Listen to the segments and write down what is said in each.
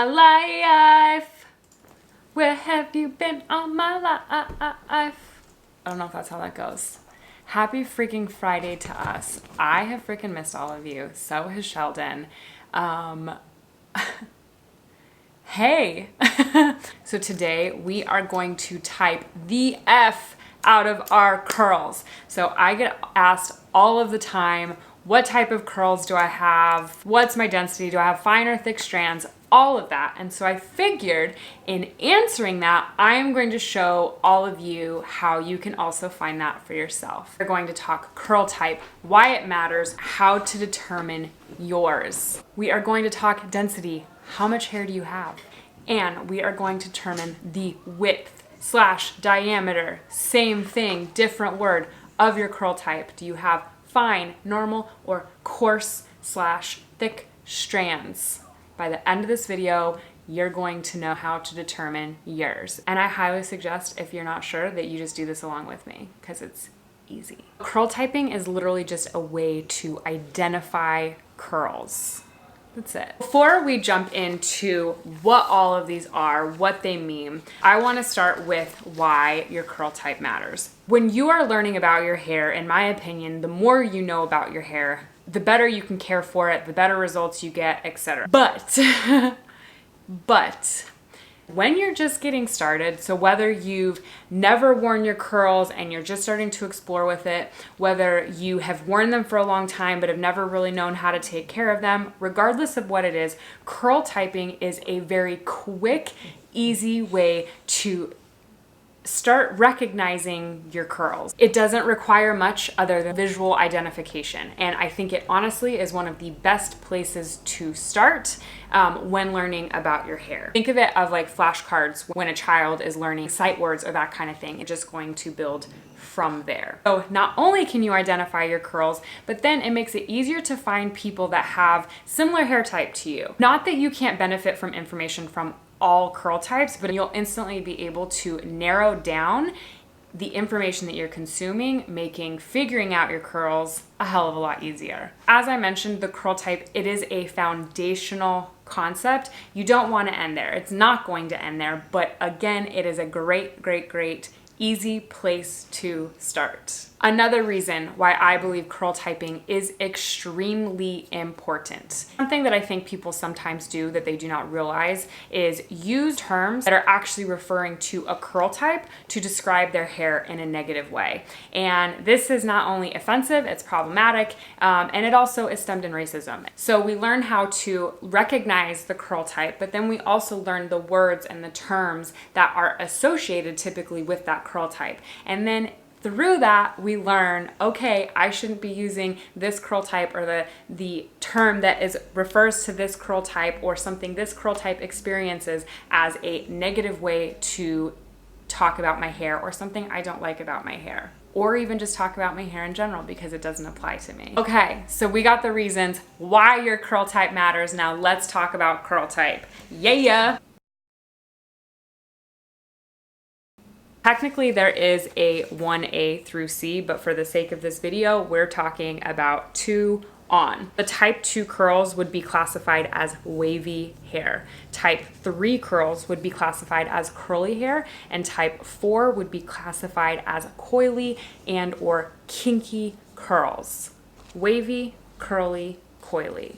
my life? Where have you been all my life? I don't know if that's how that goes. Happy freaking Friday to us. I have freaking missed all of you. So has Sheldon. Hey. So today we are going to type the F out of our curls. So I get asked all of the time, what type of curls do I have? What's my density? Do I have fine or thick strands? All of that. And so I figured in answering that, I am going to show all of you how you can also find that for yourself. We're going to talk curl type, why it matters, how to determine yours. We are going to talk density, how much hair do you have? And we are going to determine the width / diameter, same thing, different word, of your curl type. Do you have fine, normal, or coarse / thick strands? By the end of this video, you're going to know how to determine yours. And I highly suggest, if you're not sure, that you just do this along with me, because it's easy. Curl typing is literally just a way to identify curls. That's it. Before we jump into what all of these are, what they mean, I want to start with why your curl type matters. When you are learning about your hair, in my opinion, the more you know about your hair, the better you can care for it, the better results you get, etc. But when you're just getting started, so whether you've never worn your curls and you're just starting to explore with it, whether you have worn them for a long time but have never really known how to take care of them, regardless of what it is, curl typing is a very quick, easy way to start recognizing your curls. It doesn't require much other than visual identification. And I think it honestly is one of the best places to start when learning about your hair. Think of it of like flashcards when a child is learning sight words or that kind of thing. It's just going to build from there. So not only can you identify your curls, but then it makes it easier to find people that have similar hair type to you. Not that you can't benefit from information from all curl types, but you'll instantly be able to narrow down the information that you're consuming, making figuring out your curls a hell of a lot easier. As I mentioned, the curl type, it is a foundational concept. You don't want to end there. It's not going to end there, but again, it is a great, easy place to start. Another reason why I believe curl typing is extremely important. Something that I think people sometimes do that they do not realize is use terms that are actually referring to a curl type to describe their hair in a negative way. And this is not only offensive, it's problematic, and it also is stemmed in racism. So we learn how to recognize the curl type, but then we also learn the words and the terms that are associated typically with that curl type. And then through that, we learn, okay, I shouldn't be using this curl type or the term that refers to this curl type or something this curl type experiences as a negative way to talk about my hair or something I don't like about my hair. Or even just talk about my hair in general because it doesn't apply to me. Okay, so we got the reasons why your curl type matters. Now let's talk about curl type. Yeah. Technically, there is a 1A through C, but for the sake of this video, we're talking about 2 on. The type 2 curls would be classified as wavy hair. Type 3 curls would be classified as curly hair, and type 4 would be classified as coily and or kinky curls. Wavy, curly, coily.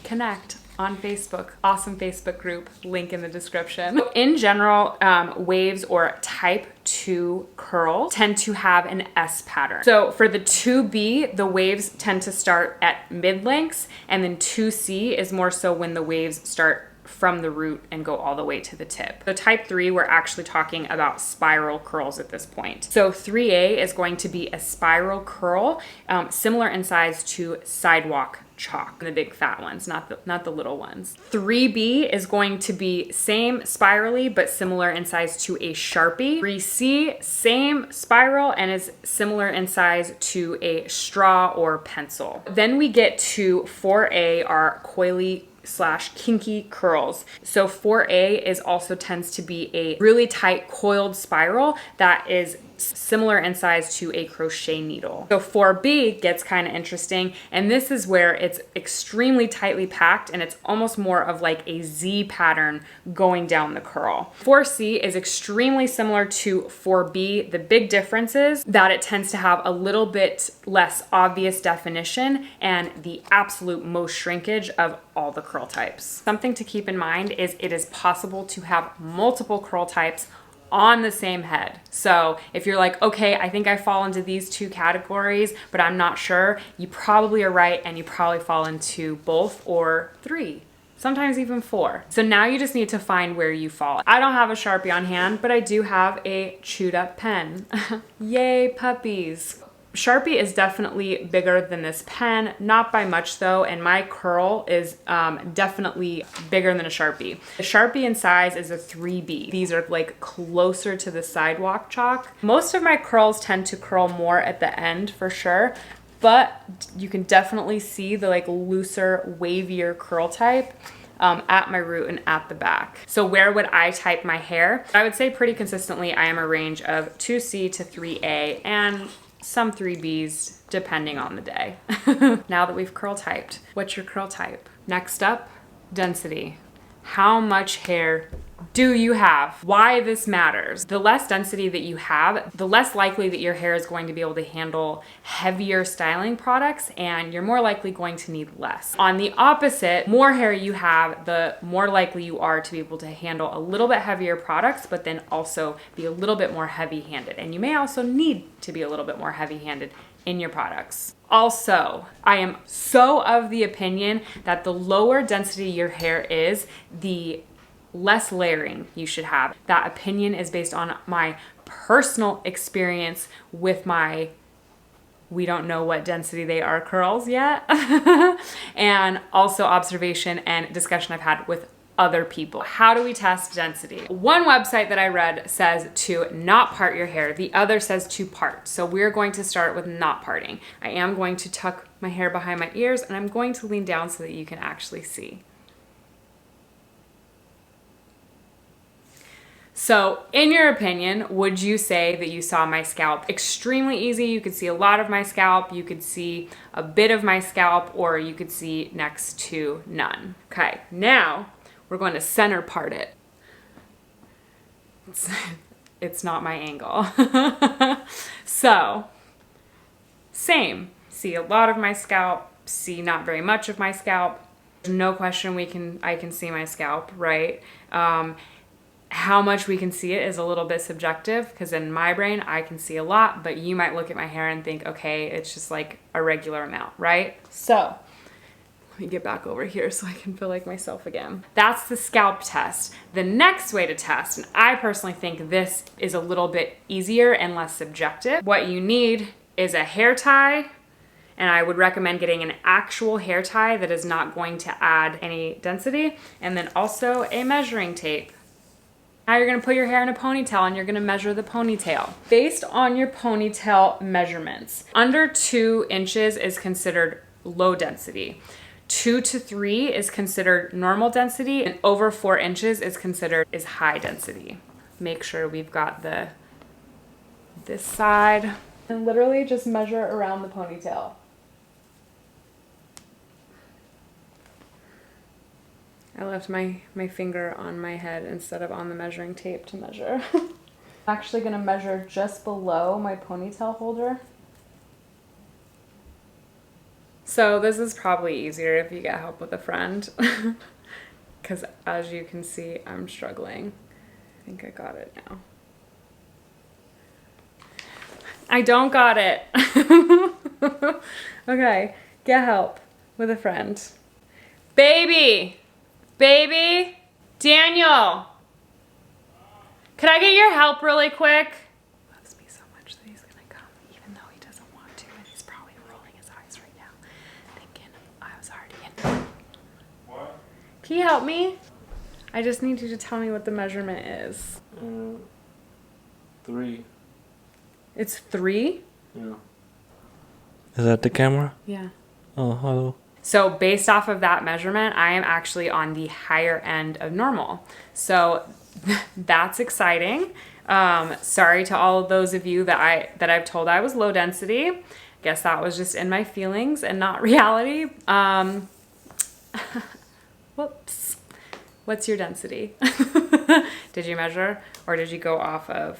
Connect on Facebook. Awesome Facebook group, link in the description. In general, waves or type 2 curls tend to have an S pattern. So for the 2B, the waves tend to start at mid lengths, and then 2C is more so when the waves start from the root and go all the way to the tip. So type 3, we're actually talking about spiral curls at this point. So 3A is going to be a spiral curl, similar in size to sidewalk chalk, the big fat ones, not the little ones. 3B is going to be same spirally, but similar in size to a Sharpie. 3C, same spiral and is similar in size to a straw or pencil. Then we get to 4A, our coily / kinky curls. So 4A is also tends to be a really tight coiled spiral that is similar in size to a crochet needle. So 4B gets kind of interesting, and this is where it's extremely tightly packed and it's almost more of like a Z pattern going down the curl. 4C is extremely similar to 4B. The big difference is that it tends to have a little bit less obvious definition and the absolute most shrinkage of all the curl types. Something to keep in mind is it is possible to have multiple curl types on the same head. So if you're like, okay, I think I fall into these two categories, but I'm not sure, you probably are right, and you probably fall into both or three, sometimes even four. So now you just need to find where you fall. I don't have a Sharpie on hand, but I do have a chewed up pen. Yay, puppies. Sharpie is definitely bigger than this pen, not by much though, and my curl is definitely bigger than a Sharpie. The Sharpie in size is a 3B. These are like closer to the sidewalk chalk. Most of my curls tend to curl more at the end for sure, but you can definitely see the like looser, wavier curl type at my root and at the back. So where would I type my hair? I would say pretty consistently I am a range of 2C to 3A and some 3Bs depending on the day. Now that we've curl typed, what's your curl type? Next up, density. How much hair do you have? Why this matters. The less density that you have, the less likely that your hair is going to be able to handle heavier styling products, and you're more likely going to need less. On the opposite, more hair you have, the more likely you are to be able to handle a little bit heavier products, but then also be a little bit more heavy-handed. And you may also need to be a little bit more heavy-handed in your products. Also, I am so of the opinion that the lower density your hair is, the less layering you should have. That opinion is based on my personal experience with my we don't know what density they are curls yet, and also observation and discussion I've had with other people. How do we test density? One website that I read says to not part your hair. The other says to part. So we're going to start with not parting. I am going to tuck my hair behind my ears, and I'm going to lean down so that you can actually see. So in your opinion, would you say that you saw my scalp? Extremely easy. You could see a lot of my scalp, you could see a bit of my scalp, or you could see next to none. Okay, now we're going to center part it. It's not my angle. So, same. See a lot of my scalp, see not very much of my scalp. No question I can see my scalp, right? How much we can see it is a little bit subjective, because in my brain, I can see a lot, but you might look at my hair and think, okay, it's just like a regular amount, right? So, let me get back over here so I can feel like myself again. That's the scalp test. The next way to test, and I personally think this is a little bit easier and less subjective. What you need is a hair tie, and I would recommend getting an actual hair tie that is not going to add any density, and then also a measuring tape. Now you're gonna put your hair in a ponytail and you're gonna measure the ponytail. Based on your ponytail measurements, under 2 inches is considered low density. 2 to 3 is considered normal density, and over 4 inches is considered high density. Make sure we've got this side, and literally just measure around the ponytail. I left my finger on my head instead of on the measuring tape to measure. I'm actually gonna measure just below my ponytail holder. So this is probably easier if you get help with a friend, because as you can see, I'm struggling. I think I got it now. I don't got it. Okay, get help with a friend. Baby! Baby, Daniel, could I get your help really quick? He loves me so much that he's gonna come, even though he doesn't want to, and he's probably rolling his eyes right now, thinking I was already in. What? Can you help me? I just need you to tell me what the measurement is. 3. It's 3? Yeah. Is that the camera? Yeah. Oh, hello. So based off of that measurement, I am actually on the higher end of normal. So that's exciting. Sorry to all of those of you that I've told I was low density. Guess that was just in my feelings and not reality. Whoops. What's your density? Did you measure, or did you go off of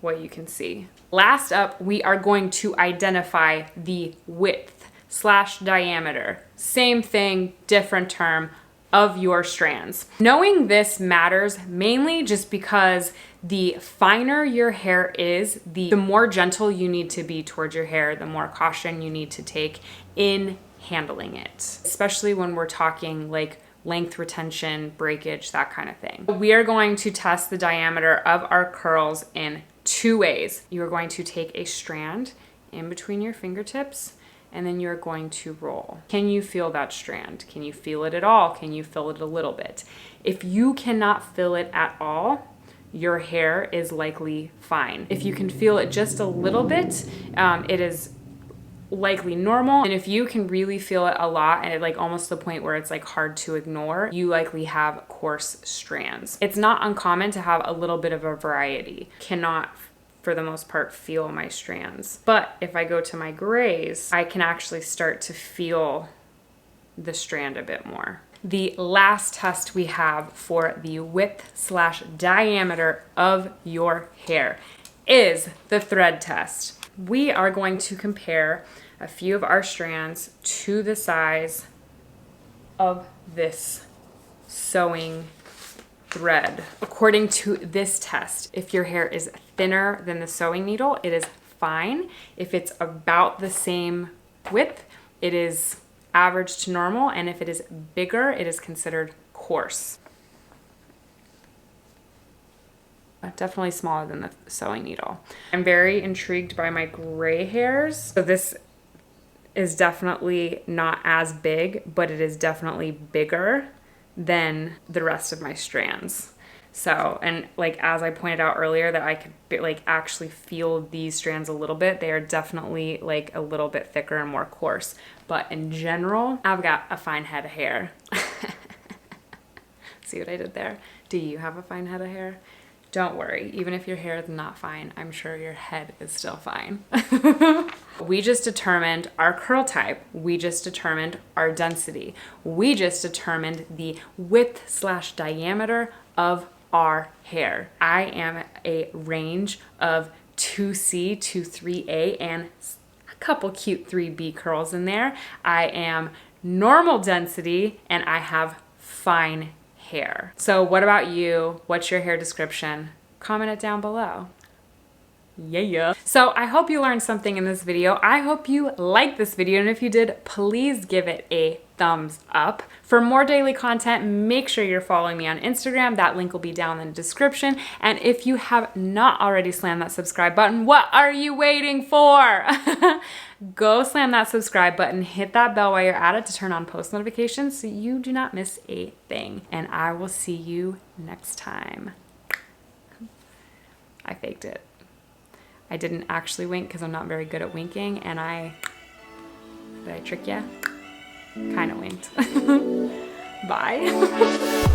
what you can see? Last up, we are going to identify the width/diameter. Same thing, different term, of your strands. Knowing this matters mainly just because the finer your hair is, the more gentle you need to be towards your hair, the more caution you need to take in handling it, especially when we're talking like length retention, breakage, that kind of thing. We are going to test the diameter of our curls in 2 ways. You are going to take a strand in between your fingertips, and then you're going to roll. Can you feel that strand? Can you feel it at all? Can you feel it a little bit? If you cannot feel it at all, your hair is likely fine. If you can feel it just a little bit, it is likely normal. And if you can really feel it a lot, and like almost to the point where it's like hard to ignore, you likely have coarse strands. It's not uncommon to have a little bit of a variety. Cannot, for the most part, feel my strands. But if I go to my grays, I can actually start to feel the strand a bit more. The last test we have for the width/diameter of your hair is the thread test. We are going to compare a few of our strands to the size of this sewing thread. According to this test, if your hair is thinner than the sewing needle, it is fine. If it's about the same width, it is average to normal. And if it is bigger, it is considered coarse. Definitely smaller than the sewing needle. I'm very intrigued by my gray hairs. So this is definitely not as big, but it is definitely bigger than the rest of my strands. So, and like as I pointed out earlier that I could like actually feel these strands a little bit, they are definitely like a little bit thicker and more coarse. But in general, I've got a fine head of hair. See what I did there? Do you have a fine head of hair? Don't worry, even if your hair is not fine, I'm sure your head is still fine. We just determined our curl type. We just determined our density. We just determined the width/diameter of our hair. I am a range of 2C to 3A and a couple cute 3B curls in there. I am normal density and I have fine hair. So what about you? What's your hair description? Comment it down below. Yeah. So I hope you learned something in this video. I hope you liked this video, and if you did, please give it a thumbs up. For more daily content, make sure you're following me on Instagram. That link will be down in the description. And if you have not already slammed that subscribe button, what are you waiting for? Go slam that subscribe button, hit that bell while you're at it to turn on post notifications so you do not miss a thing. And I will see you next time. I faked it. I didn't actually wink because I'm not very good at winking, and did I trick you? Kind of winked. Bye.